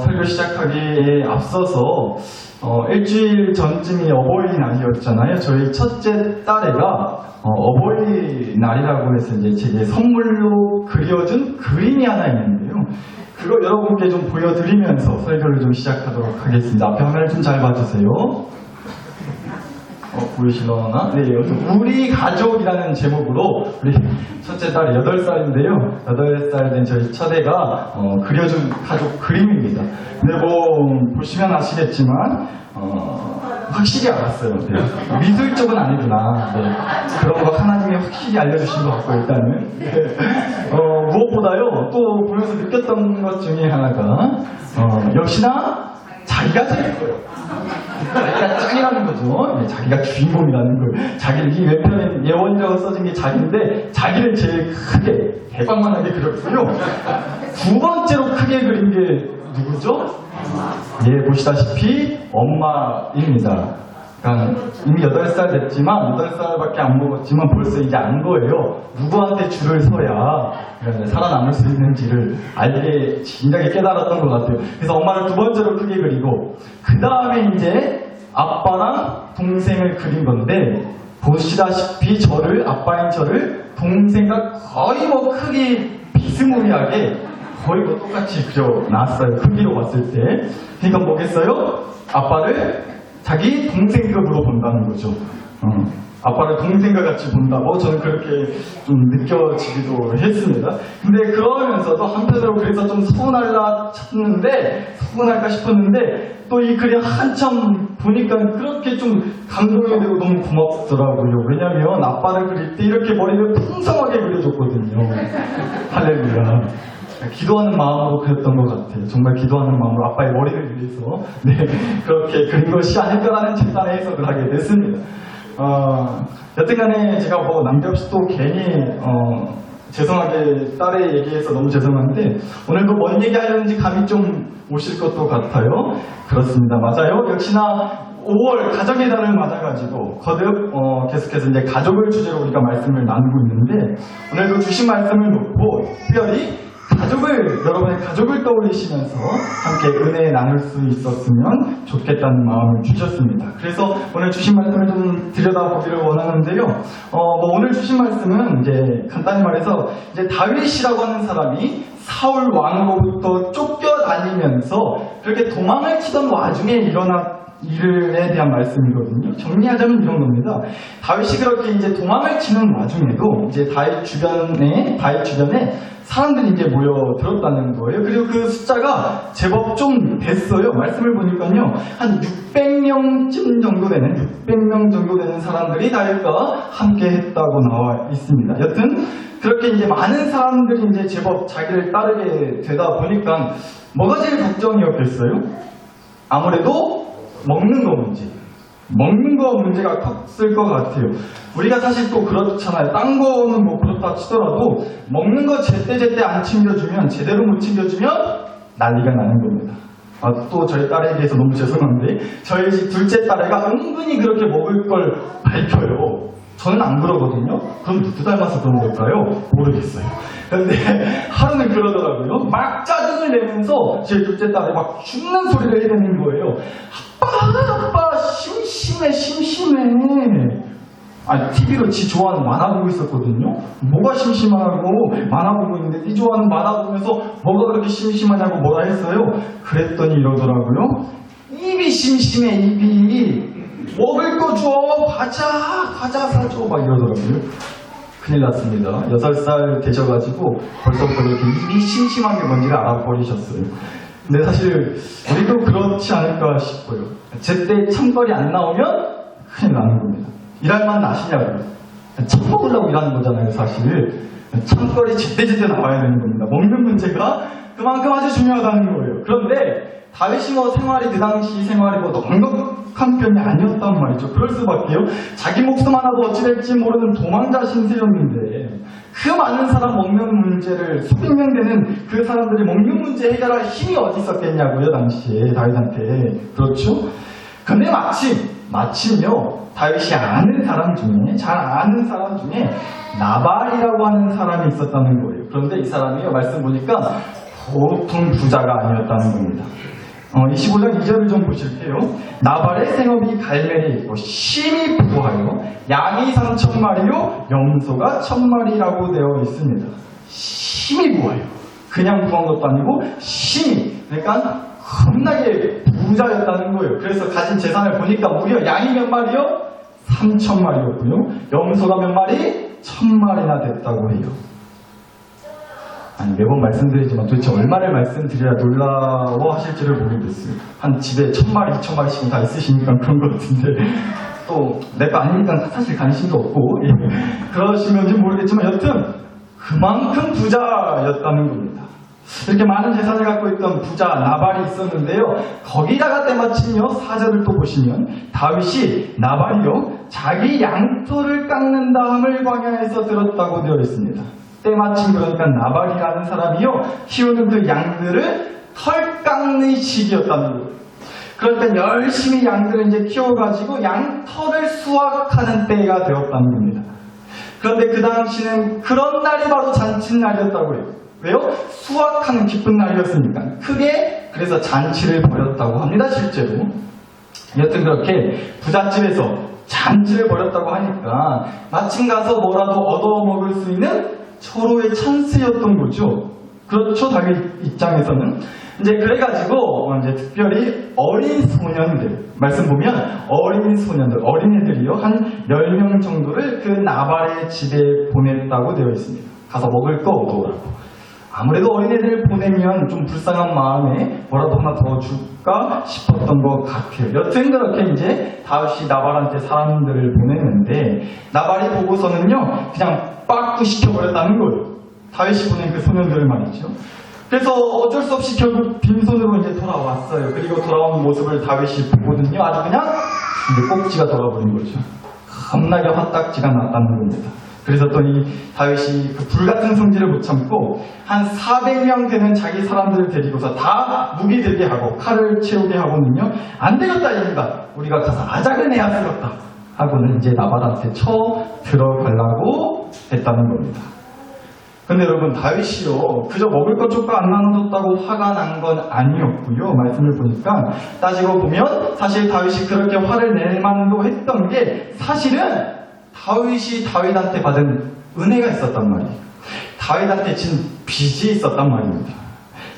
설교 시작하기에 앞서서 일주일 전쯤이 어버이날이었잖아요. 저희 첫째 딸애가 어버이날이라고 해서 이제 제게 선물로 그려준 그림이 하나 있는데요. 그거 여러분께 좀 보여드리면서 설교를 좀 시작하도록 하겠습니다. 앞에 화면을 좀 잘 봐주세요. 보이시려나? 네, 우리 가족이라는 제목으로 우리 첫째 딸이 8살인데요. 8살 된 저희 첫애가 그려준 가족 그림입니다. 근데 보시면 아시겠지만 확실히 알았어요. 네. 미술 쪽은 아니구나. 네. 그런 거 하나님이 확실히 알려주신 것 같고 일단은 무엇보다요 또 보면서 느꼈던 것 중에 하나가 역시나 자기가 제일 커요. 자기가 짱이라는 거죠. 네, 자기가 주인공이라는 걸. 자기를 이 왼편에 예언자가 써진 게 자기인데 자기를 제일 크게 대박만하게 그렸고요. 두 번째로 크게 그린 게 누구죠? 예, 보시다시피 엄마입니다. 그러니까 이미 8살 됐지만 8살밖에 안 먹었지만 벌써 이제 안 거예요. 누구한테 줄을 서야 살아남을 수 있는지를 알게 진작에 깨달았던 것 같아요. 그래서 엄마를 두 번째로 크게 그리고 그 다음에 이제 아빠랑 동생을 그린 건데 보시다시피 아빠인 저를 동생과 거의 크기 비스무리하게 거의 똑같이 그려놨어요. 크기로 봤을 때. 그러니까 뭐겠어요? 아빠를 자기 동생급으로 본다는 거죠. 아빠를 동생과 같이 본다고 저는 그렇게 좀 느껴지기도 했습니다. 근데 그러면서도 한편으로 그래서 좀 서운할까 싶었는데 또 이 글이 한참 보니까 그렇게 좀 감동이 되고 너무 고맙더라고요. 왜냐면 아빠를 그릴 때 이렇게 머리를 풍성하게 그려줬거든요. 할렐루야. 기도하는 마음으로 그렸던 것 같아요. 정말 기도하는 마음으로 아빠의 머리를 위해서 그렇게 그린 것이 아닐까라는 집단의 해석을 하게 됐습니다. 여튼간에 제가 남겹없이 또 괜히 죄송하게 딸의 얘기해서 너무 죄송한데 오늘도 뭔 얘기하려는지 감이 좀 오실 것도 같아요. 그렇습니다. 맞아요. 역시나 5월 가정의 달을 맞아가지고 거듭 계속해서 이제 가족을 주제로 우리가 말씀을 나누고 있는데 오늘도 주신 말씀을 놓고 특별히 여러분의 가족을 떠올리시면서 함께 은혜 나눌 수 있었으면 좋겠다는 마음을 주셨습니다. 그래서 오늘 주신 말씀을 좀 들여다보기를 원하는데요. 오늘 주신 말씀은 이제 간단히 말해서 이제 다윗이라고 하는 사람이 사울 왕으로부터 쫓겨다니면서 그렇게 도망을 치던 와중에 일어난 일에 대한 말씀이거든요. 정리하자면 이런 겁니다. 다윗이 그렇게 이제 도망을 치는 와중에도 이제 다윗 주변에 사람들이 이제 모여들었다는 거예요. 그리고 그 숫자가 제법 좀 됐어요. 말씀을 보니까요. 한 600명 정도 되는 사람들이 다윗과 함께 했다고 나와 있습니다. 여튼 그렇게 이제 많은 사람들이 이제 제법 자기를 따르게 되다 보니까 뭐가 제일 걱정이었겠어요? 아무래도 먹는 거 문제가 컸을 것 같아요. 우리가 사실 또 그렇잖아요. 딴 거는 그렇다 치더라도 먹는 거 제때 안 챙겨주면, 제대로 못 챙겨주면 난리가 나는 겁니다. 또 저희 딸에게서 너무 죄송한데 저희 둘째 딸애가 은근히 그렇게 먹을 걸 밝혀요. 저는 안 그러거든요. 그럼 누구 닮아서 그런 걸까요? 모르겠어요. 근데 하루는 그러더라고요. 막 짜증을 내면서 제 둘째 딸이 막 죽는 소리를 해대는 거예요. 아빠 심심해. TV로 지 좋아하는 만화 보고 있었거든요. 뭐가 심심하고 만화 보고 있는데 지 좋아하는 만화 보면서 뭐가 그렇게 심심하냐고 뭐라 했어요. 그랬더니 이러더라고요. 입이 심심해. 입이 먹을 거 줘. 과자 사줘. 막 이러더라고요. 큰일 났습니다. 6살 되셔가지고 벌써부터 그렇게 입이 심심한 게 뭔지를 알아버리셨어요. 근데 사실 우리도 그렇지 않을까 싶어요. 제때 참거리 안 나오면 큰일 나는 겁니다. 일할 만 나시냐고요. 참먹으려고 일하는 거잖아요, 사실. 참거리 제때 나와야 되는 겁니다. 먹는 문제가 그만큼 아주 중요하다는 거예요. 그런데 다윗이 그 당시 생활이 넉넉한 편이 아니었단 말이죠. 그럴 수밖에요. 자기 목숨 하나도 어찌될지 모르는 도망자 신세였는데 그 많은 사람 먹는 문제를 수백 명 되는 그 사람들이 먹는 문제 해결할 힘이 어디 있었겠냐고요, 당시에 다윗한테. 그렇죠? 근데 마침요 다윗이 잘 아는 사람 중에 나발이라고 하는 사람이 있었다는 거예요. 그런데 이 사람이요 말씀 보니까 보통 부자가 아니었다는 겁니다. 25장 2절을 좀 보실게요. 나발의 생업이 갈멜에 있고 심히 부하여 양이 3,000마리요 염소가 1,000마리라고 되어 있습니다. 심히 부하여. 그냥 부한 것도 아니고 심히. 그러니까 겁나게 부자였다는 거예요. 그래서 가진 재산을 보니까 무려 양이 몇 마리요? 3,000마리였고요. 염소가 몇 마리? 1,000마리나 됐다고 해요. 아니, 매번 말씀드리지만 도대체 얼마를 말씀드려야 놀라워하실지를 모르겠어요. 한 집에 1,000마리, 2,000마리씩 다 있으시니까 그런 것 같은데 또 내 거 아니니까 사실 관심도 없고 그러시는지 모르겠지만 여튼 그만큼 부자였다는 겁니다. 이렇게 많은 재산을 갖고 있던 부자 나발이 있었는데요. 거기다가 때마침요 4절을 또 보시면 다윗이 나발이요 자기 양털을 깎는다 함을 광야에서 들었다고 되어 있습니다. 때마침 그러니까 나발이라는 사람이요 키우는 그 양들을 털 깎는 시기였다는 거예요. 그러니까 열심히 양들을 이제 키워가지고 양털을 수확하는 때가 되었다는 겁니다. 그런데 그 당시는 그런 날이 바로 잔칫날이었다고 해요. 왜요? 수확하는 기쁜 날이었으니까. 크게 그래서 잔치를 벌였다고 합니다. 실제로. 여튼 그렇게 부잣집에서 잔치를 벌였다고 하니까 마침 가서 뭐라도 얻어먹을 수 있는 서로의 찬스였던 거죠. 그렇죠. 다윗 입장에서는. 이제 그래가지고 이제 특별히 어린 소년들 말씀 보면 어린 소년들 어린애들이요 한 10명 정도를 그 나발의 집에 보냈다고 되어 있습니다. 가서 먹을 거 얻어오라고. 아무래도 어린애들을 보내면 좀 불쌍한 마음에 뭐라도 하나 더 줄까 싶었던 것 같아요. 여튼 그렇게 이제 다윗이 나발한테 사람들을 보냈는데 나발이 보고서는요 그냥 빠꾸 시켜버렸다는 거예요. 다윗이 보낸 그 소년들을 말이죠. 그래서 어쩔 수 없이 결국 빈손으로 이제 돌아왔어요. 그리고 돌아온 모습을 다윗이 보거든요. 아주 그냥 이제 꼭지가 돌아버린 거죠. 겁나게 화딱지가 났다는 겁니다. 그래서 또 이 다윗이 그 불같은 성질을 못 참고 한 400명 되는 자기 사람들을 데리고서 다 무기 들게 하고 칼을 채우게 하고는요 안 되겠다 이겁니다. 우리가 가서 아작을 내야 되겠다 하고는 이제 나발한테 쳐 들어가려고 했다는 겁니다. 근데 여러분 다윗이요 그저 먹을 것 조금 안 나눠줬다고 화가 난 건 아니었고요. 말씀을 보니까 따지고 보면 사실 다윗이 그렇게 화를 낼 만도 했던 게 사실은 다윗이 다윗한테 받은 은혜가 있었단 말이에요. 다윗한테 진 빚이 있었단 말입니다.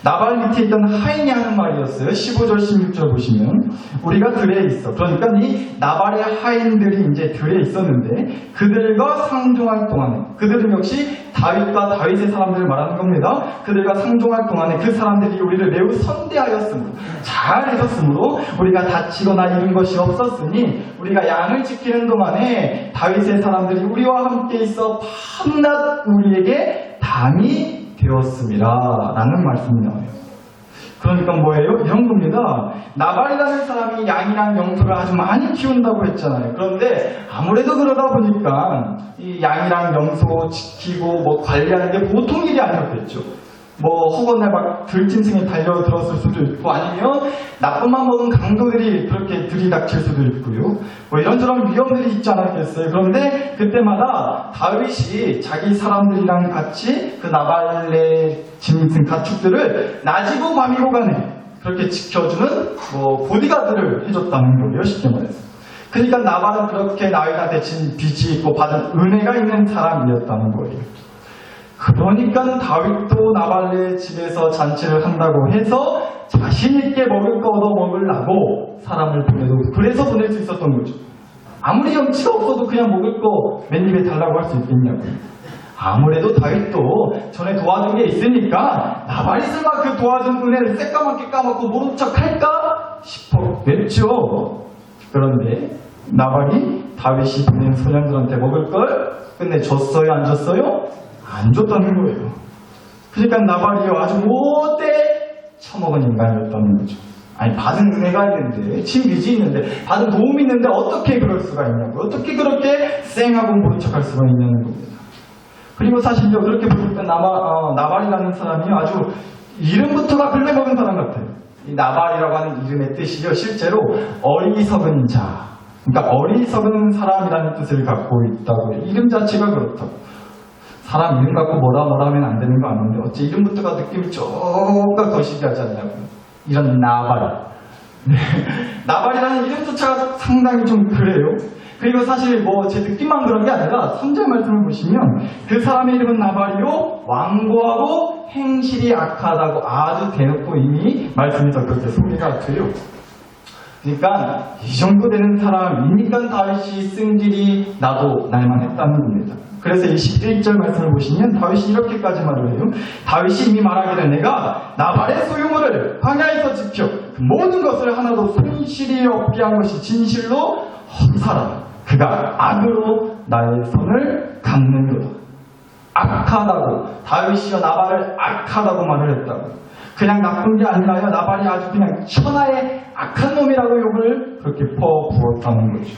나발 밑에 있던 하인이 하는 말이었어요. 15절 16절 보시면 우리가 들에 있어. 그러니까 이 나발의 하인들이 이제 들에 있었는데 그들과 상종할 동안에 그들은 역시 다윗과 다윗의 사람들을 말하는 겁니다. 그들과 상종할 동안에 그 사람들이 우리를 매우 선대하였으므로 잘해줬으므로 우리가 다치거나 잃은 것이 없었으니 우리가 양을 지키는 동안에 다윗의 사람들이 우리와 함께 있어 밤낮 우리에게 담이 되었습니다. 라는 말씀이 나와요. 그러니까 뭐예요? 이런 겁니다. 나발이라는 사람이 양이랑 염소를 아주 많이 키운다고 했잖아요. 그런데 아무래도 그러다 보니까 이 양이랑 염소 지키고 뭐 관리하는 게 보통 일이 아니었겠죠. 뭐 허건날 막 들짐승에 달려들었을 수도 있고 아니면 나쁜맘 먹은 강도들이 그렇게 들이닥칠 수도 있고요. 뭐 이런저런 위험들이 있지 않았겠어요. 그런데 그때마다 다윗이 자기 사람들이랑 같이 그 나발의 짐승 가축들을 낮이고 밤이고 간에 그렇게 지켜주는 뭐 보디가드를 해줬다는 거예요. 쉽게 말해서. 그러니까 나발은 그렇게 다윗한테 진 빚이 있고 받은 은혜가 있는 사람이었다는 거예요. 그러니까 다윗도 나발의 집에서 잔치를 한다고 해서 자신있게 먹을 거 얻어 먹으려고 사람을 보내도 그래서 보낼 수 있었던 거죠. 아무리 염치가 없어도 그냥 먹을 거 맨입에 달라고 할 수 있겠냐고요. 아무래도 다윗도 전에 도와준 게 있으니까 나발이 설마 그 도와준 은혜를 새까맣게 까먹고 모른 척 할까 싶었겠죠. 그런데 나발이 다윗이 보낸 소년들한테 먹을 걸 끝내 줬어요 안 줬어요? 안 줬다는 거예요. 그러니까 나발이요 아주 못돼 처먹은 인간이었다는 거죠. 아니 받은 은혜가 있는데 빚이 있는데 받은 도움이 있는데 어떻게 그럴 수가 있냐고 어떻게 그렇게 쌩하고 모른 척할 수가 있냐는 겁니다. 그리고 사실요 그렇게 보니까 나발이라는 사람이 아주 이름부터가 글래먹은 사람 같아요. 이 나발이라고 하는 이름의 뜻이요 실제로 어리석은 자 그러니까 어리석은 사람이라는 뜻을 갖고 있다고 해요. 이름 자체가 그렇다고. 사람 이름 갖고 뭐라 하면 안 되는 거 아는데 어째 이름부터가 느낌이 조금 거시기 하지 않냐고요. 이런 나발. 네. 나발이라는 이름조차 상당히 좀 그래요. 그리고 사실 뭐 제 느낌만 그런 게 아니라 3절 말씀을 보시면 그 사람의 이름은 나발이요 완고하고 행실이 악하다고 아주 대놓고 이미 말씀에서 그렇게 소개가 돼요. 그러니까 이 정도 되는 사람이니까 다윗이 쓴 길이 나도 날만했다는 겁니다. 그래서 21절 말씀을 보시면 다윗이 이렇게까지 말을 해요. 다윗이 이미 말하기를 내가 나발의 소유물을 광야에서 지켜 그 모든 것을 하나도 손실이 없게 한 것이 진실로 헛사라. 그가 악으로 나의 손을 갚는도다. 악하다고 다윗이여 나발을 악하다고 말을 했다고. 그냥 나쁜 게 아니라요 나발이 아주 그냥 천하의 악한 놈이라고 욕을 그렇게 퍼부었다는 거죠.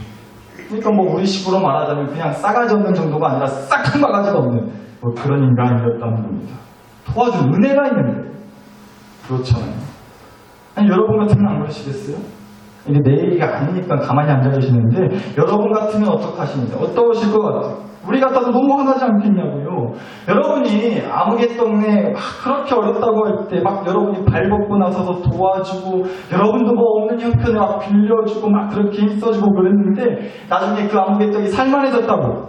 그러니까 뭐 우리식으로 말하자면 그냥 싸가지 없는 정도가 아니라 싹한 바가지가 없는 뭐 그런 인간이었다는 겁니다. 도와준 은혜가 있는데 그렇잖아요. 아니 여러분 같으면 안 그러시겠어요? 이게 내 얘기가 아니니까 가만히 앉아 계시는데 여러분 같으면 어떡하시는지 어떠실 것 같아요? 우리 같아도 너무 화나지 않겠냐고요. 여러분이 아무개떡네 막 그렇게 어렵다고 할 때 막 여러분이 발 벗고 나서서 도와주고 여러분도 뭐 없는 형편에 막 빌려주고 막 그렇게 힘써주고 그랬는데 나중에 그 아무개떡이 살만해졌다고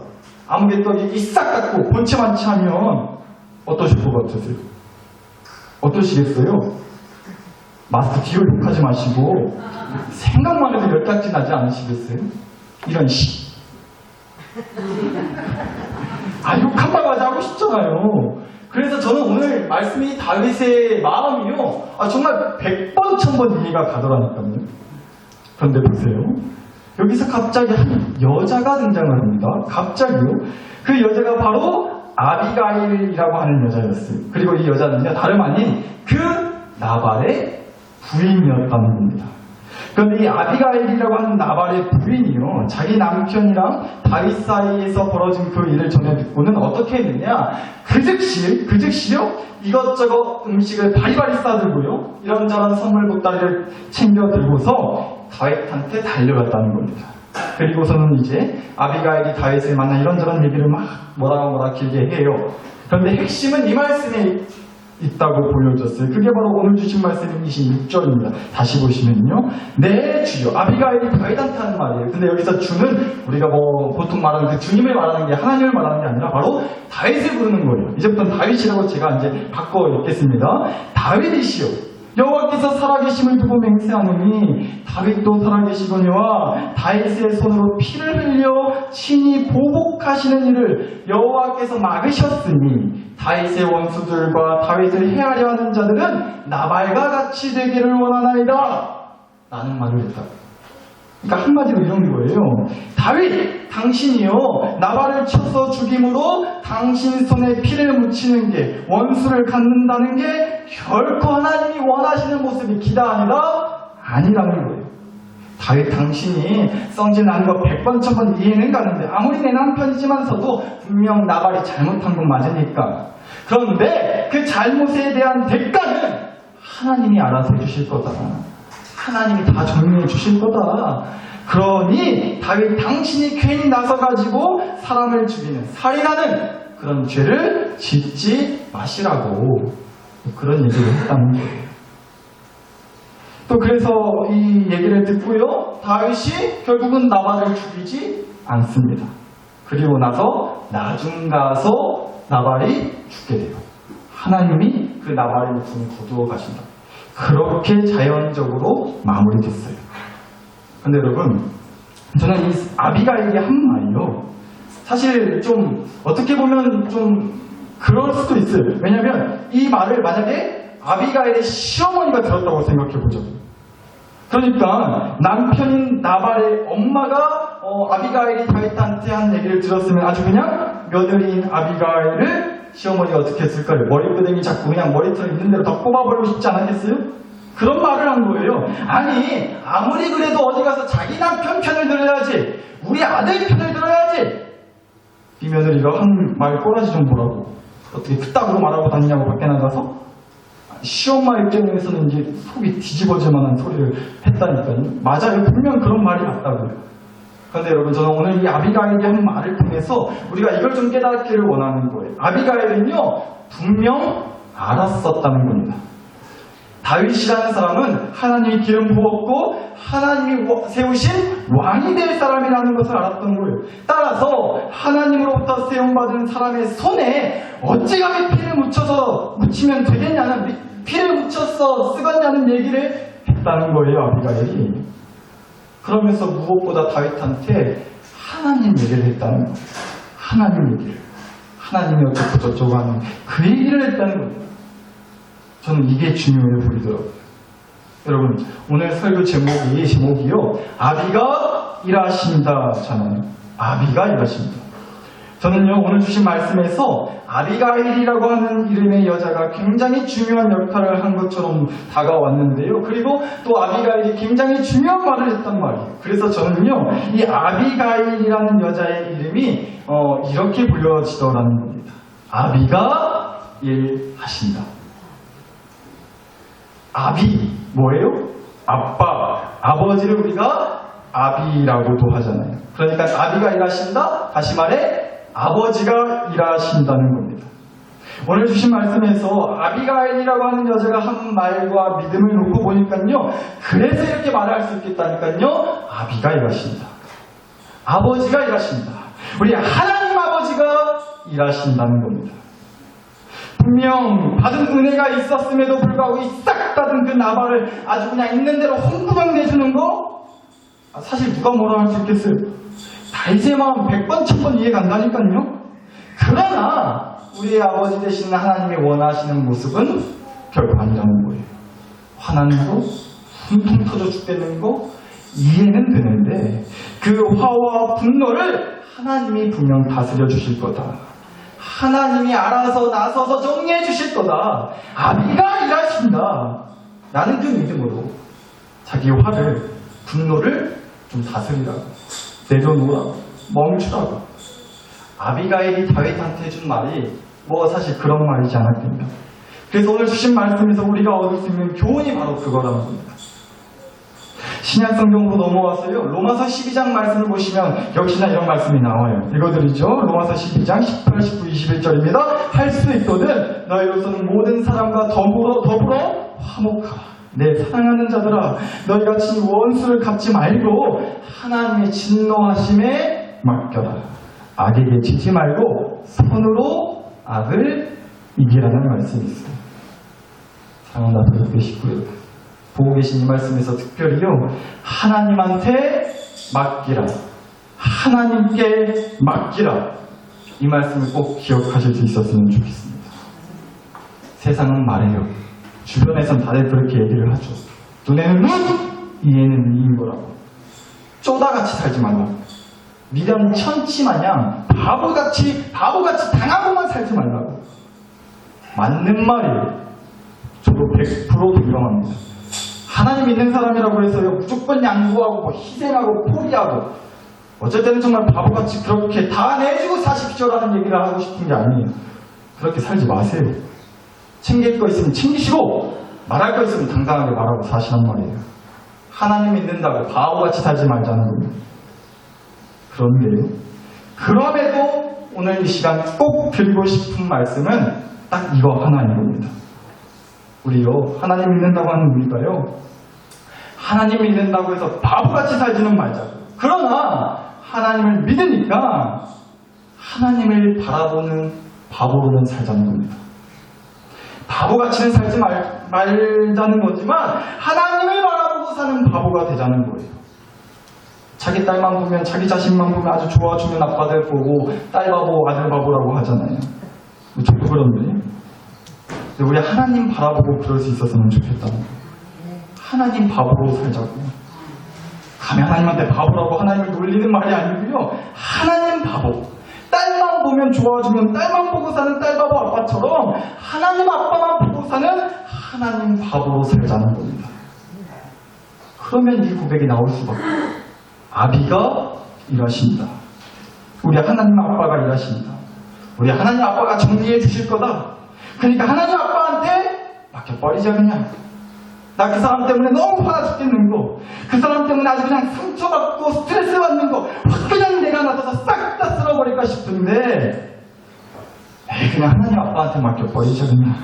아무개떡이 이싹 깎고 본체만치 하면 어떠실 것 같으세요? 어떠시겠어요? 마스터 뒤로 욕하지 마시고 생각만 해도 열딱지 나지 않으시겠어요? 이런 씨. 욕한 바가지 하고 싶잖아요. 그래서 저는 오늘 말씀이 다윗의 마음이요. 정말 100번 1000번 이해가 가더라니까요. 그런데 보세요. 여기서 갑자기 한 여자가 등장을 합니다. 갑자기요. 그 여자가 바로 아비가일이라고 하는 여자였어요. 그리고 이 여자는요 다름 아닌 그 나발의 부인이었다는 겁니다. 그런데 이 아비가일이라고 하는 나발의 부인이요 자기 남편이랑 다윗 사이에서 벌어진 그 일을 전해 듣고는 어떻게 했느냐 그 즉시요 이것저것 음식을 바리바리 싸들고요 이런저런 선물 보따리를 챙겨 들고서 다윗한테 달려갔다는 겁니다. 그리고서는 이제 아비가일이 다윗을 만나 이런저런 얘기를 막 뭐라 길게 해요. 그런데 핵심은 이 말씀에 있다고 보여졌어요. 그게 바로 오늘 주신 말씀인 26절입니다. 다시 보시면요. 네 주여. 아비가일이 다윗한테 하는 말이에요. 근데 여기서 주는 우리가 뭐 보통 말하는 그 주님을 말하는 게 하나님을 말하는 게 아니라 바로 다윗을 부르는 거예요. 이제부터는 다윗이라고 제가 이제 바꿔 읽겠습니다. 다윗이시여. 여호와께서 살아계심을 두고 맹세하노니 다윗도 살아계시거니와 다윗의 손으로 피를 흘려 친히 보복하시는 일을 여호와께서 막으셨으니 다윗의 원수들과 다윗을 해하려 하는 자들은 나발과 같이 되기를 원하나이다 라는 말을 했다. 그러니까 한마디로 이런 거예요. 다윗 당신이요 나발을 쳐서 죽임으로 당신 손에 피를 묻히는 게 원수를 갖는다는 게 결코 하나님이 원하시는 모습이 기다 아니라는 거예요. 다윗 당신이 성질나는 거 100번 1000번 이해는 가는데 아무리 내 남편이지만서도 분명 나발이 잘못한 건 맞으니까. 그런데 그 잘못에 대한 대가는 하나님이 알아서 해주실 거다. 하나님이 다 정리해 주실 거다. 그러니 다윗 당신이 괜히 나서가지고 사람을 죽이는 살인하는 그런 죄를 짓지 마시라고 그런 얘기를 했다는 거예요. 또 그래서 이 얘기를 듣고요 다윗이 결국은 나발을 죽이지 않습니다. 그리고 나서 나중 가서 나발이 죽게 돼요. 하나님이 그 나발의 목숨을 거두어 가신다. 그렇게 자연적으로 마무리됐어요. 근데 여러분 저는 이 아비가일이 한 말이요 사실 좀 어떻게 보면 좀 그럴 수도 있어요. 왜냐면 이 말을 만약에 아비가일의 시어머니가 들었다고 생각해보죠. 그러니까 남편인 나발의 엄마가 아비가일이 다윗한테 한 얘기를 들었으면 아주 그냥 며느리인 아비가일을 시어머니가 어떻게 했을까요? 머리끄댕이 잡고 그냥 머리털 있는 대로 다 뽑아버리고 싶지 않았겠어요? 그런 말을 한 거예요. 아니 아무리 그래도 어디 가서 자기 남편 편을 들어야지 우리 아들 편을 들어야지. 이 며느리가 한 말 꼬라지 좀 보라고 어떻게 그따구로 말하고 다니냐고 밖에 나가서 시엄마 입장에서는 이제 속이 뒤집어질 만한 소리를 했다니까요. 맞아요. 분명 그런 말이 맞다고요. 그런데 여러분 저는 오늘 이 아비가일이 한 말을 통해서 우리가 이걸 좀 깨닫기를 원하는 거예요. 아비가일은요 분명 알았었다는 겁니다. 다윗이라는 사람은 하나님이 기름 부었고 하나님이 세우신 왕이 될 사람이라는 것을 알았던 거예요. 따라서 하나님으로부터 세움받은 사람의 손에 어찌 감히 피를 묻히면 되겠냐는, 피를 묻혀서 쓰겠냐는 얘기를 했다는 거예요, 아비가일이. 그러면서 무엇보다 다윗한테 하나님 얘기를 했다는 거예요. 하나님 얘기를. 하나님이 어쩌고 저쩌고 하는 그 얘기를 했다는 거예요. 저는 이게 중요해 보이더라고요. 여러분, 오늘 설교 제목이요. 아비가 일하신다잖아요. 아비가 일하신다. 저는요, 오늘 주신 말씀에서 아비가일이라고 하는 이름의 여자가 굉장히 중요한 역할을 한 것처럼 다가왔는데요. 그리고 또 아비가일이 굉장히 중요한 말을 했단 말이에요. 그래서 저는요, 이 아비가일이라는 여자의 이름이 이렇게 불려지더라는 겁니다. 아비가 일하신다. 아비, 뭐예요? 아빠, 아버지를 우리가 아비라고도 하잖아요. 그러니까 아비가 일하신다? 다시 말해 아버지가 일하신다는 겁니다. 오늘 주신 말씀에서 아비가일이라고 하는 여자가 한 말과 믿음을 놓고 보니까요, 그래서 이렇게 말할 수 있겠다니까요. 아비가 일하신다. 아버지가 일하신다. 우리 하나님 아버지가 일하신다는 겁니다. 분명 받은 은혜가 있었음에도 불구하고 이 싹 닫은 그 나발을 아주 그냥 있는 대로 홍구병 내주는 거, 사실 누가 뭐라 할 수 있겠어요? 다윗의 마음 100번 1000번 이해 간다니까요. 그러나 우리의 아버지 되시는 하나님이 원하시는 모습은 결코 아니라는 거예요. 화나는 거, 훈통 터져 죽겠는 거 이해는 되는데 그 화와 분노를 하나님이 분명 다스려 주실 거다. 하나님이 알아서 나서서 정리해 주실 거다. 아비가 일하신다. 라는 그 믿음으로 자기 화를, 분노를 좀 다스리라고, 내려놓으라고, 멈추라고. 아비가일이 다윗한테 해준 말이 사실 그런 말이지 않았겠냐. 그래서 오늘 주신 말씀에서 우리가 얻을 수 있는 교훈이 바로 그거라는 겁니다. 신약성경으로 넘어와서요, 로마서 12장 말씀을 보시면 역시나 이런 말씀이 나와요. 읽어드리죠. 로마서 12장 18, 19, 21절입니다. 할 수 있거든 너희로서는 모든 사람과 더불어 화목하라. 내 사랑하는 자들아, 너희가 친히 원수를 갚지 말고 하나님의 진노하심에 맡겨라. 악에게 지지 말고 선으로 악을 이기라는 말씀이 있어요. 사랑하는 나도 계시고요. 보고 계신 이 말씀에서 특별히요, 하나님한테 맡기라, 하나님께 맡기라, 이 말씀을 꼭 기억하실 수 있었으면 좋겠습니다. 세상은 말해요. 주변에선 다들 그렇게 얘기를 하죠. 눈에는 눈, 이에는 이인 거라고. 쪼다같이 살지 말라고. 미련 천치마냥 바보같이 당하고만 살지 말라고. 맞는 말이에요. 저도 100% 동감합니다. 하나님 믿는 사람이라고 해서요, 무조건 양보하고 희생하고 포기하고 어쩔 때는 정말 바보같이 그렇게 다 내주고 사십시오라는 얘기를 하고 싶은 게 아니에요. 그렇게 살지 마세요. 챙길 거 있으면 챙기시고 말할 거 있으면 당당하게 말하고 사시란 말이에요. 하나님 믿는다고 바보같이 살지 말자는 겁니다. 그런데요, 그럼에도 오늘 이 시간 꼭 드리고 싶은 말씀은 딱 이거 하나인 겁니다. 우리요, 하나님 믿는다고 하는 우리가요, 하나님 믿는다고 해서 바보같이 살지는 말자고. 그러나 하나님을 믿으니까 하나님을 바라보는 바보로는 살자는 겁니다. 바보같이는 살지 말자는 거지만 하나님을 바라보고 사는 바보가 되자는 거예요. 자기 딸만 보면, 자기 자신만 보면 아주 좋아주는 아빠들 보고 딸 바보, 아들 바보라고 하잖아요. 저도 그런데 우리 하나님 바라보고 그럴 수 있었으면 좋겠다는 거예요. 하나님 바보로 살자고. 감히 하나님한테 바보라고 하나님을 놀리는 말이 아니고요, 하나님 바보. 딸만 보면 좋아주면 딸만 보고 사는 딸바보 아빠처럼 하나님 아빠만 보고 사는 하나님 바보로 살자는 겁니다. 그러면 이 고백이 나올 수밖에 없어요. 아비가 일하신다. 우리 하나님 아빠가 일하신다. 우리 하나님 아빠가 정리해 주실 거다. 그러니까 하나님 아빠한테 맡겨버리자 그냥. 나 그 사람 때문에 너무 화나 죽겠는 거, 그 사람 때문에 아주 그냥 상처받고 스트레스 받는 거 확 그냥 내가 나서서 싹 다 쓸어버릴까 싶은데 그냥 하나님 아빠한테 맡겨버리자 그냥.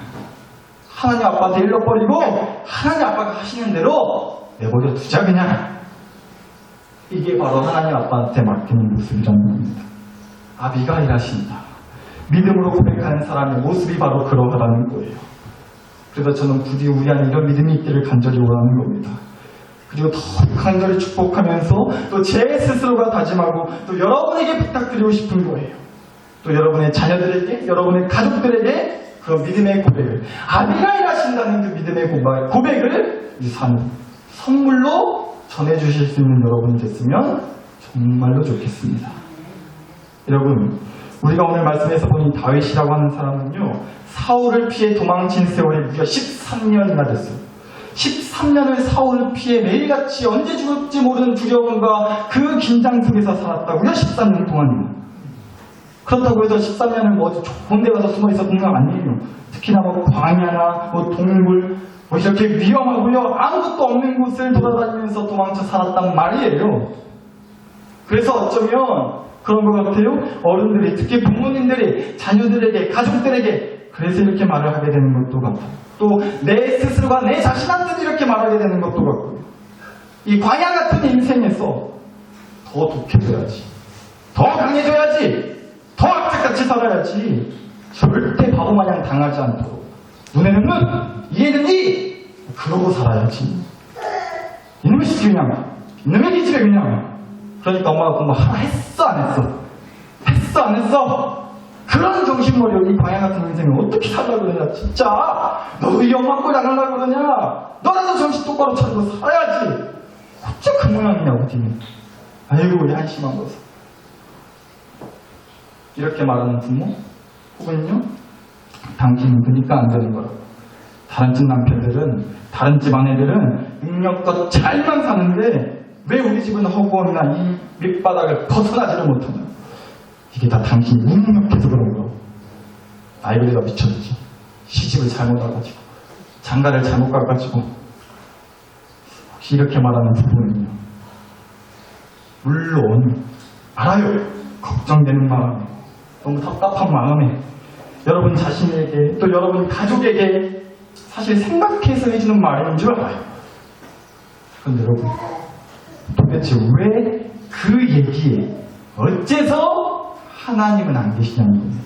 하나님 아빠한테 일러버리고 하나님 아빠가 하시는 대로 내버려 두자 그냥. 이게 바로 하나님 아빠한테 맡기는 모습이라는 겁니다. 아비가일 하신다. 믿음으로 고백하는 사람의 모습이 바로 그러하다는 거예요. 그래서 저는 부디 우리 안에 이런 믿음이 있기를 간절히 원하는 겁니다. 그리고 더 간절히 축복하면서 또 제 스스로가 다짐하고 또 여러분에게 부탁드리고 싶은 거예요. 또 여러분의 자녀들에게, 여러분의 가족들에게 그 믿음의 고백을, 아비가일 하신다는 그 믿음의 고백을 이 산 선물로 전해주실 수 있는 여러분이 됐으면 정말로 좋겠습니다. 여러분, 우리가 오늘 말씀에서 보니 다윗이라고 하는 사람은요, 사울을 피해 도망친 세월이 무려 13년이나 됐어요. 13년을 사울을 피해 매일같이 언제 죽을지 모르는 두려움과 그 긴장 속에서 살았다고요? 13년 동안이나. 그렇다고 해서 13년을 뭐 어디 좋은 데 가서 숨어 있었던 건 아니에요. 특히나 뭐 광야나 뭐 동굴, 뭐 이렇게 위험하고요, 아무것도 없는 곳을 돌아다니면서 도망쳐 살았단 말이에요. 그래서 어쩌면 그런 것 같아요. 어른들이, 특히 부모님들이 자녀들에게, 가족들에게 그래서 이렇게 말을 하게 되는 것도 같아요. 또 내 스스로가 내 자신한테도 이렇게 말하게 되는 것도 같고요. 이 광야 같은 인생에서 더 독해져야지, 더 강해져야지, 더 악착같이 살아야지, 절대 바보 마냥 당하지 않도록 눈에는 눈, 이에는 이, 그러고 살아야지. 이놈의 시집에 그냥, 이놈의 기집애 그냥. 그러니까 엄마가 공부하라 했어 안 했어? 했어 안 했어? 그런 정신머리로 이 광야 같은 인생을 어떻게 살려고 그러냐 진짜. 너도 이 엄마 꼴 당하려고 그러냐. 너라도 정신 똑바로 차리고 살아야지. 어째 그 모양이냐 어디는. 아이고 우리 한심한 것을. 이렇게 말하는 부모 혹은요, 당신은 그러니까 안 되는 거라고. 다른 집 남편들은, 다른 집 아내들은 능력껏 잘만 사는데 왜 우리 집은 허구함이나 이 밑바닥을 벗어나지를 못하냐. 이게 다 당신이 무능력해서 그런 거. 아이들이가 미쳤지. 시집을 잘못 와가지고, 장가를 잘못 가가지고. 혹시 이렇게 말하는 부부는요, 물론 알아요. 걱정되는 마음에, 너무 답답한 마음에 여러분 자신에게 또 여러분 가족에게 사실 생각해서 해주는 말인 줄 알아요. 그런데 여러분, 도대체 왜 그 얘기에 어째서 하나님은 안 계시냐는 겁니다.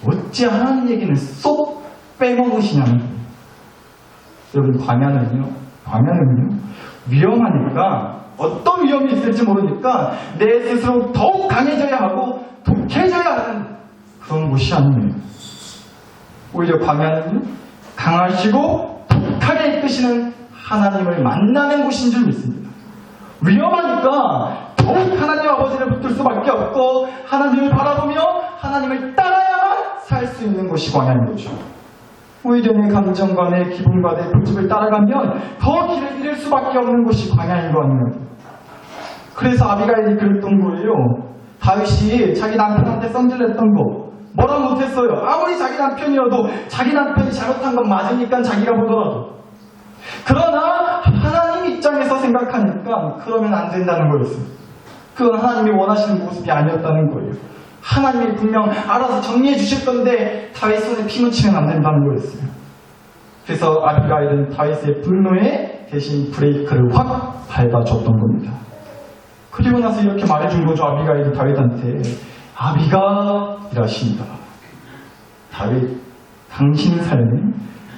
어째 하나님 얘기는 쏙 빼먹으시냐는 겁니다. 여러분, 광야는요 위험하니까, 어떤 위험이 있을지 모르니까 내 스스로 더욱 강해져야 하고 독해져야 하는 그런 곳이 아니에요. 오히려 광야는요, 강하시고 독하게 이끄시는 하나님을 만나는 곳인 줄 믿습니다. 위험하니까 더욱 하나님 아버지를 붙들 수밖에 없고 하나님을 바라보며 하나님을 따라야만 살 수 있는 곳이 광야인 거죠. 오히려 내 감정과 내 기분과 내 고집을 따라가면 더 길을 잃을 수밖에 없는 곳이 광야인 거 아닌가요? 그래서 아비가일이 그랬던 거예요. 다윗이 자기 남편한테 썸질냈던 거 뭐라 못했어요. 아무리 자기 남편이어도 자기 남편이 잘못한 건 맞으니까 자기가 보더라도. 그러나 하나님 입장에서 생각하니까 그러면 안 된다는 거였어요. 그건 하나님이 원하시는 모습이 아니었다는 거예요. 하나님이 분명 알아서 정리해 주실 건데 다윗 손에 피 묻히면 안 된다는 거였어요. 그래서 아비가일은 다윗의 분노에 대신 브레이크를 확 밟아줬던 겁니다. 그리고 나서 이렇게 말해준 거죠. 아비가일이 다윗한테, 아비가 이라신다. 다윗, 당신 삶의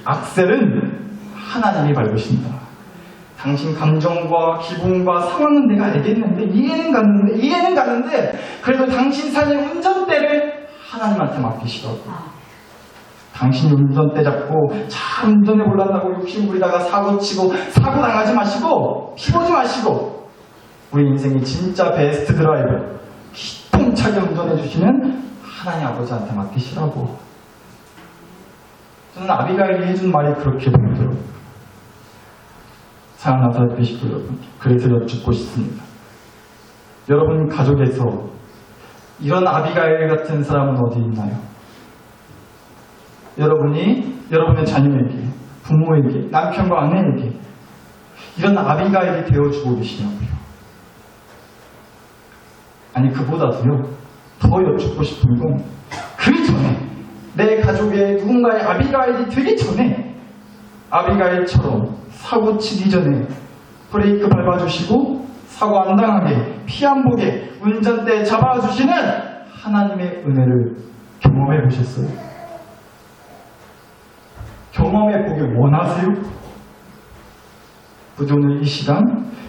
악셀은 하나님이 밟으신다. 당신 감정과 기분과 상황은 내가 알겠는데, 이해는 가는데 그래도 당신 삶의 운전대를 하나님한테 맡기시라고. 당신이 운전대 잡고 잘 운전해 보려고 욕심 부리다가 사고 치고 사고 당하지 마시고 피 보지 마시고, 우리 인생이 진짜 베스트 드라이버, 기통차게 운전해 주시는 하나님 아버지한테 맡기시라고. 저는 아비가일이 해준 말이 그렇게 보이더라고요. 사랑하는 나사렛 교식도 여러분, 그래서 여쭙고 싶습니다. 여러분 가족에서 이런 아비가일 같은 사람은 어디 있나요? 여러분이 여러분의 자녀에게, 부모에게, 남편과 아내에게 이런 아비가일이 되어주고 계시냐고요? 아니, 그보다도요, 더 여쭙고 싶은 건 그 전에 내 가족의 누군가의 아비가일이 되기 전에 아비가일처럼 사고 치기 전에 브레이크 밟아주시고 사고 안 당하게 피 안 보게 운전대 잡아주시는 하나님의 은혜를 경험해 보셨어요? 경험해 보길 원하세요? 부디 오늘 이 시간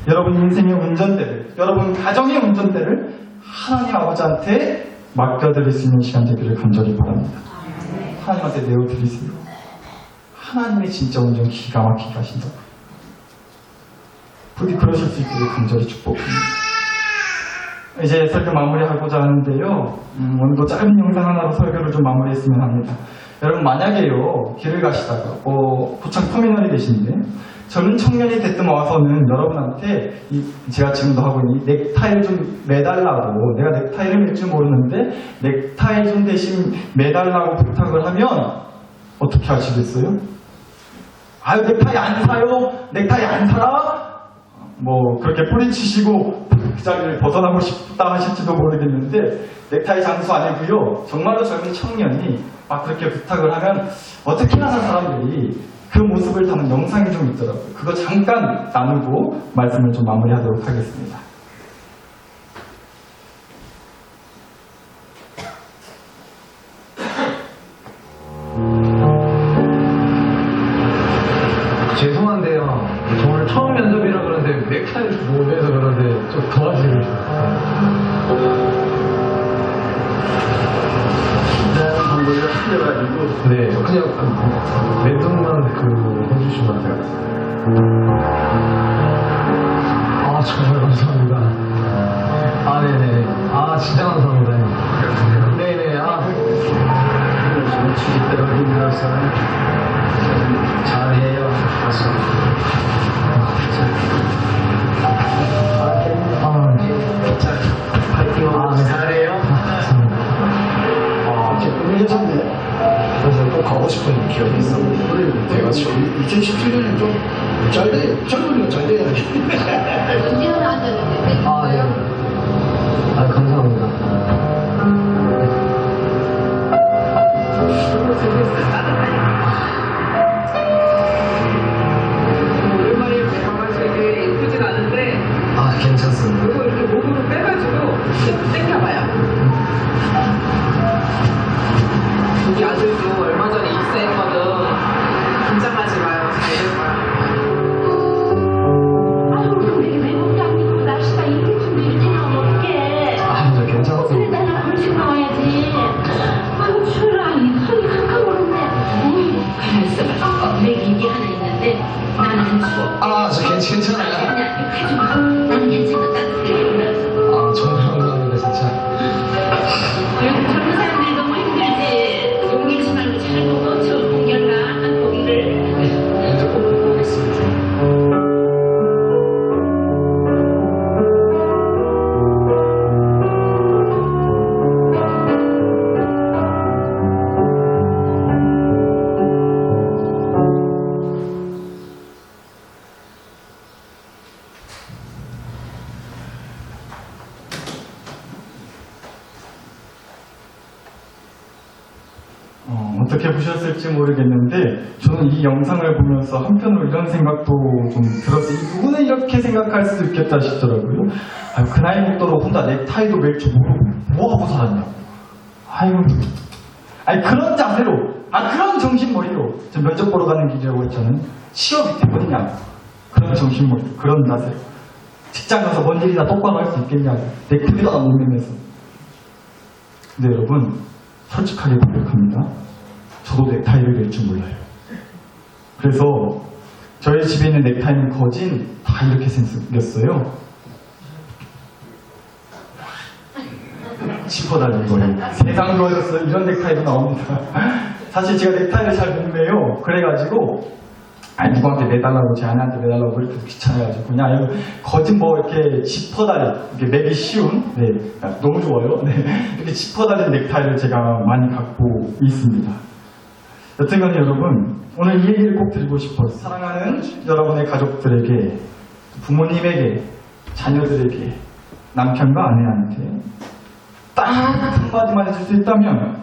여러분 인생의 운전대를, 여러분 가정의 운전대를 하나님 아버지한테 맡겨드릴 수 있는 시간 되기를 간절히 바랍니다. 하나님한테 내어드리세요. 하나님이 진짜 운전 기가 막히게 하신다. 부디 그러실 수 있기를 간절히 축복합니다. 이제 설교 마무리하고자 하는데요. 오늘도 짧은 영상 하나로 설교를 좀 마무리했으면 합니다. 여러분 만약에요 길을 가시다가 포천 터미널에 계신데 젊은 청년이 됐든 와서는 여러분한테 제가 지금도 하고 있는 이 넥타이를 좀 매달라고, 내가 넥타이를 맬 줄 모르는데 넥타이 좀 대신 매달라고 부탁을 하면 어떻게 하시겠어요? 아유 넥타이 안 사요? 넥타이 안 사라? 뭐 그렇게 뿌리치시고 그 자리를 벗어나고 싶다 하실지도 모르겠는데 넥타이 장수 아니고요. 정말로 젊은 청년이 막 그렇게 부탁을 하면 어떻게 하는 사람들이 그 모습을 담은 영상이 좀 있더라고요. 그거 잠깐 나누고 말씀을 좀 마무리하도록 하겠습니다. 죄송한데요. 저 오늘 처음 면접이라 그러는데 넥타이를 못 해서 그러는데 좀 도와주시고 싶어요. 방법이 틀려가지고 네, 그냥 멘토만 해주시면 안 돼요. 아, 정말 감사합니다. 아, 네네. 아, 진짜 감사합니다. 네네. 아, 취직대로 힘들어서 잘해요. 가서 잘해요. 꿈이셨네. 그래서 꼭 가고 싶은 기억이 있어. 내가 지금 2017년에 좀 잘 돼. 젊으니까 잘 돼야지. 아, 네. 아, 감사합니다. 오랜만에 가가지고 예쁘진 않은데 아, 괜찮습니다. 그리고 이렇게 목으로 빼가지고 땡겨봐요. 우리 아들도 얼마 전에 입사했거든. 긴장하지 마요. 잘 될 거야. 아유, 왜 목장님보다 날씨가 이렇게 춥게 나오면 어떡해. 아, 저 괜찮습니다. 그래다가 걸치고 나와야지. 아유, 추워라. 손이 칵칵 오는데. 가만 있어봐. 내 얘기 하나 있는데 나는 안 추워. 아, 저 괜찮아요. 아니야, 가져가. 나는 괜찮아. 따뜻해. 아, 정말 감사합니다, 진짜. 요즘 젊은 사람들이 너무 힘들지. 용기 내지 말고 잘 보고 저 공연가 한 거기를. 먼저 꼭 보겠습니다. 어떻게 보셨을지 모르겠는데 저는 이 영상을 보면서 한편으로 이런 생각도 좀 들었어요. 누구는 이렇게 생각할 수도 있겠다 싶더라고요. 아유, 그 나이 먹도록 혼자 넥타이도 맬 줄 모르고 뭐하고 살았냐고. 아이고, 아니 그런 자세로, 그런 정신머리로 저 면접 보러 가는 길이라고 했잖아요. 취업이 되거든요. 그런 정신머리, 그런 자세로 직장 가서 뭔 일이나 똑바로 할 수 있겠냐고. 넥타이도 안 올리면서. 근데 여러분 솔직하게 고백합니다. 저도 넥타이를 맬 줄 몰라요. 그래서 저희 집에 있는 넥타이는 거진 다 이렇게 생겼어요. 지퍼 달린 거예요. 세상 좋아졌어요. 이런 넥타이도 나옵니다. 사실 제가 넥타이를 잘 못 매요. 그래가지고 누구한테 매달라고 제 아내한테 매달라고 그럴 때도 귀찮아가지고 그냥 거진 뭐 이렇게 지퍼 달린, 이렇게 매기 쉬운, 네, 너무 좋아요. 네, 이렇게 지퍼 달린 넥타이를 제가 많이 갖고 있습니다. 여튼간에 여러분, 오늘 이 얘기를 꼭 드리고 싶어요. 사랑하는 여러분의 가족들에게, 부모님에게, 자녀들에게, 남편과 아내한테 딱 한마디만 해줄 수 있다면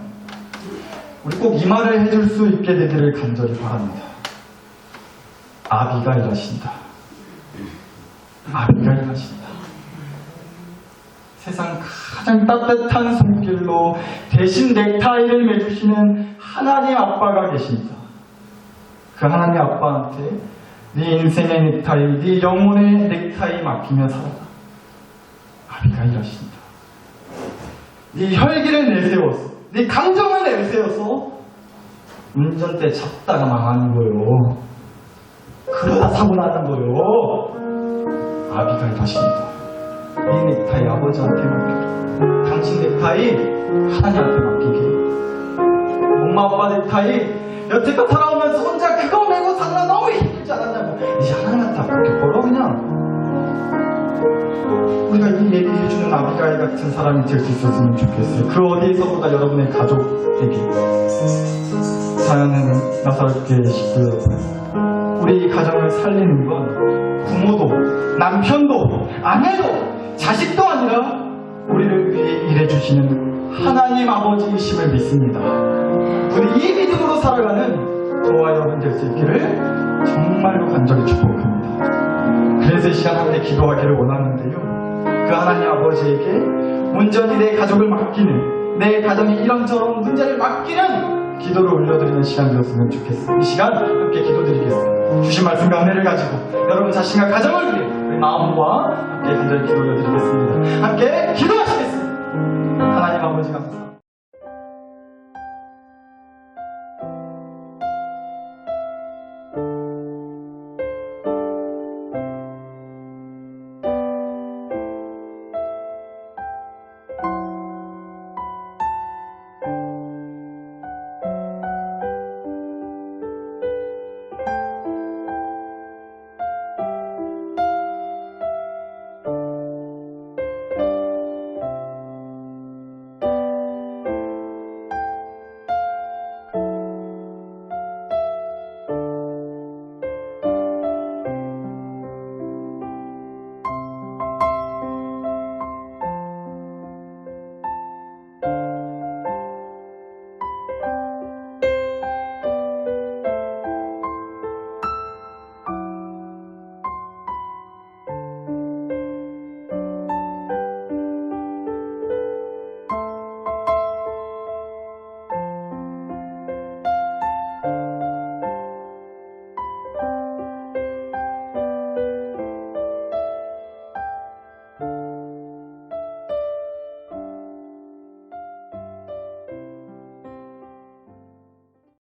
우리 꼭 이 말을 해줄 수 있게 되기를 간절히 바랍니다. 아비가 일하신다. 아비가 일하신다. 세상 가장 따뜻한 손길로 대신 넥타이를 매주시는 하나님 아빠가 계십니다. 그 하나님 아빠한테 네 인생의 넥타이, 네 영혼의 넥타이 맡기며 살아라. 아비가 일하신다. 네 혈기를 내세워서, 네 감정을 내세워서 운전대 잡다가 망하는 거요. 그러다 사고 나는 거요. 아비가 일하신다. 이 넥타이 아버지한테 맡기게. 당신 넥타이 하나님한테 맡기게. 엄마 아빠 넥타이 여태껏 살아오면서 혼자 그거 메고 사느라 너무 힘들지 않았냐고. 이제 하나님한테 맡겨버려 그냥. 우리가 이 얘기해주는 아비가일 같은 사람이 될 수 있었으면 좋겠어요. 그 어디에서보다 여러분의 가족에게. 사연은 나사롭게 식구요. 우리 가정을 살리는 건 부모도 남편도 아내도 자식도 아니라 우리를 위해 일해주시는 하나님 아버지이심을 믿습니다. 우리 이 믿음으로 살아가는 저와 여러분 될 수 있기를 정말로 간절히 축복합니다. 그래서 이 시간 함께 기도하기를 원하는데요. 그 하나님 아버지에게 온전히 내 가족을 맡기는, 내 가정에 이런저런 문제를 맡기는 기도를 올려드리는 시간 되었으면 좋겠습니다. 이 시간 함께 기도드리겠습니다. 주신 말씀과 은혜를 가지고 여러분 자신과 가정을 위해 우리 마음과 함께 간절히 기도 올려드리겠습니다. 함께 기도하시겠습니다. 하나님 아버지 감사합니다.